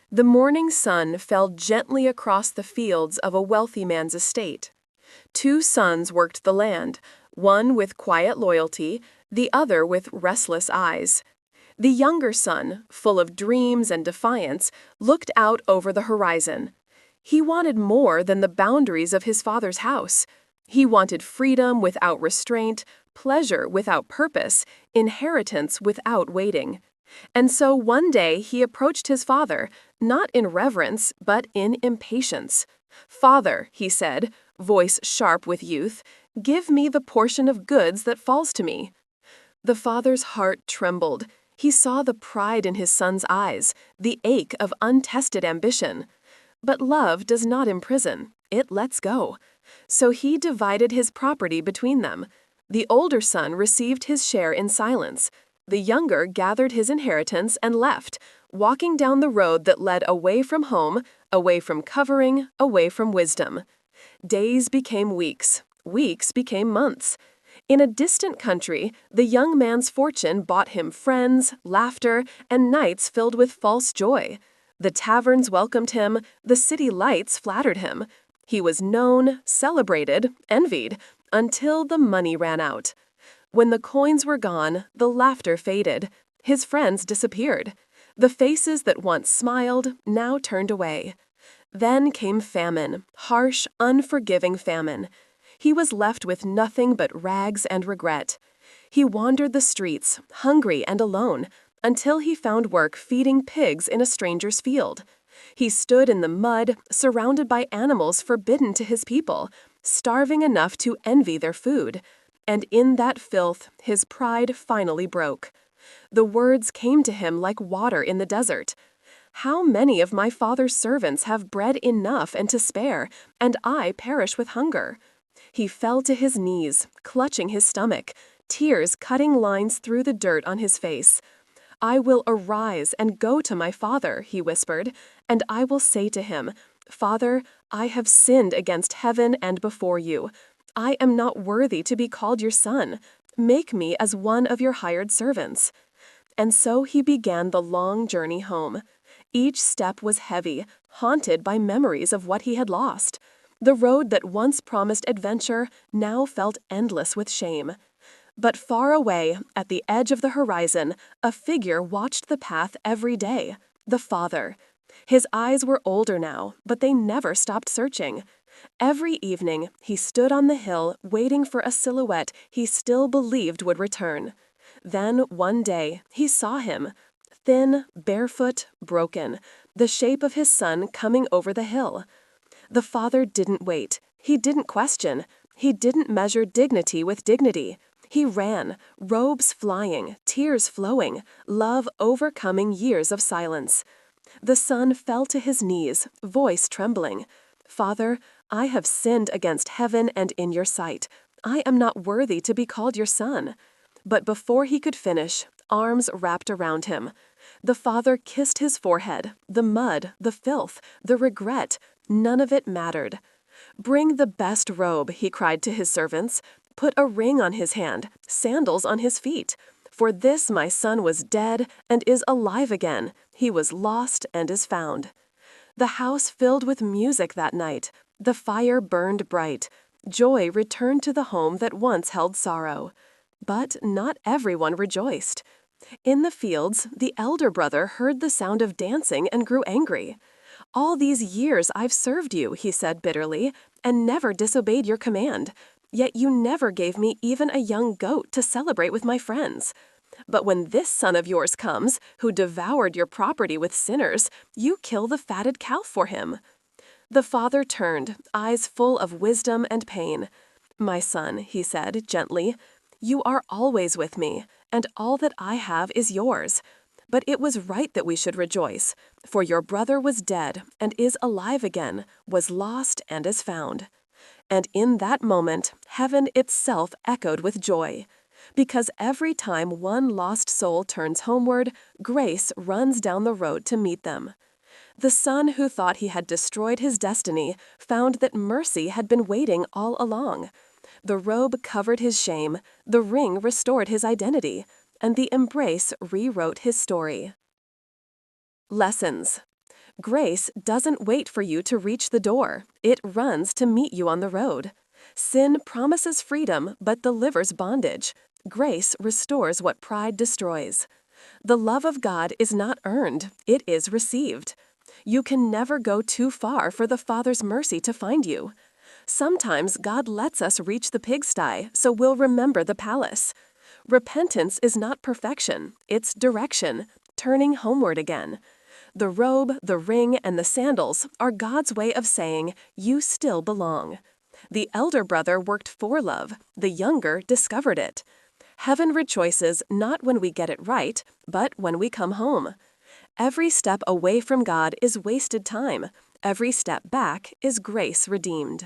The morning sun fell gently across the fields of a wealthy man's estate. Two sons worked the land, one with quiet loyalty, the other with restless eyes. The younger son, full of dreams and defiance, looked out over the horizon. He wanted more than the boundaries of his father's house. He wanted freedom without restraint, pleasure without purpose, inheritance without waiting. And so one day he approached his father, not in reverence, but in impatience. "Father," he said, voice sharp with youth, "give me the portion of goods that falls to me." The father's heart trembled. He saw the pride in his son's eyes, the ache of untested ambition. But love does not imprison, it lets go. So he divided his property between them. The older son received his share in silence. The younger gathered his inheritance and left, walking down the road that led away from home, away from covering, away from wisdom. Days became weeks, weeks became months. In a distant country, the young man's fortune bought him friends, laughter, and nights filled with false joy. The taverns welcomed him, the city lights flattered him. He was known, celebrated, envied, until the money ran out. When the coins were gone, the laughter faded. His friends disappeared. The faces that once smiled now turned away. Then came famine, harsh, unforgiving famine. He was left with nothing but rags and regret. He wandered the streets, hungry and alone, until he found work feeding pigs in a stranger's field. He stood in the mud, surrounded by animals forbidden to his people, starving enough to envy their food. And in that filth, his pride finally broke. The words came to him like water in the desert. "How many of my father's servants have bread enough and to spare, and I perish with hunger?" He fell to his knees, clutching his stomach, tears cutting lines through the dirt on his face. "I will arise and go to my father," he whispered, "and I will say to him, 'Father, I have sinned against heaven and before you. I am not worthy to be called your son. Make me as one of your hired servants.'" And so he began the long journey home. Each step was heavy, haunted by memories of what he had lost. The road that once promised adventure now felt endless with shame. But far away, at the edge of the horizon, a figure watched the path every day, the father. His eyes were older now, but they never stopped searching. Every evening, he stood on the hill waiting for a silhouette he still believed would return. Then, one day, he saw him. Thin, barefoot, broken, the shape of his son coming over the hill. The father didn't wait. He didn't question. He didn't measure dignity with dignity. He ran, robes flying, tears flowing, love overcoming years of silence. The son fell to his knees, voice trembling. "Father, I have sinned against heaven and in your sight. I am not worthy to be called your son." But before he could finish, arms wrapped around him. The father kissed his forehead, the mud, the filth, the regret, none of it mattered. "Bring the best robe," he cried to his servants. "Put a ring on his hand, sandals on his feet. For this my son was dead and is alive again. He was lost and is found." The house filled with music that night. The fire burned bright. Joy returned to the home that once held sorrow. But not everyone rejoiced. In the fields, the elder brother heard the sound of dancing and grew angry. "All these years I've served you," he said bitterly, "and never disobeyed your command. Yet you never gave me even a young goat to celebrate with my friends. But when this son of yours comes, who devoured your property with sinners, you kill the fatted calf for him." The father turned, eyes full of wisdom and pain. "My son," he said gently, "you are always with me, and all that I have is yours. But it was right that we should rejoice, for your brother was dead and is alive again, was lost and is found." And in that moment, heaven itself echoed with joy. Because every time one lost soul turns homeward, grace runs down the road to meet them. The son who thought he had destroyed his destiny found that mercy had been waiting all along. The robe covered his shame, the ring restored his identity, and the embrace rewrote his story. Lessons. Grace doesn't wait for you to reach the door, it runs to meet you on the road. Sin promises freedom but delivers bondage. Grace restores what pride destroys. The love of God is not earned, it is received. You can never go too far for the Father's mercy to find you. Sometimes God lets us reach the pigsty so we'll remember the palace. Repentance is not perfection, it's direction, turning homeward again. The robe, the ring, and the sandals are God's way of saying, you still belong. The elder brother worked for love, the younger discovered it. Heaven rejoices not when we get it right, but when we come home. Every step away from God is wasted time. Every step back is grace redeemed.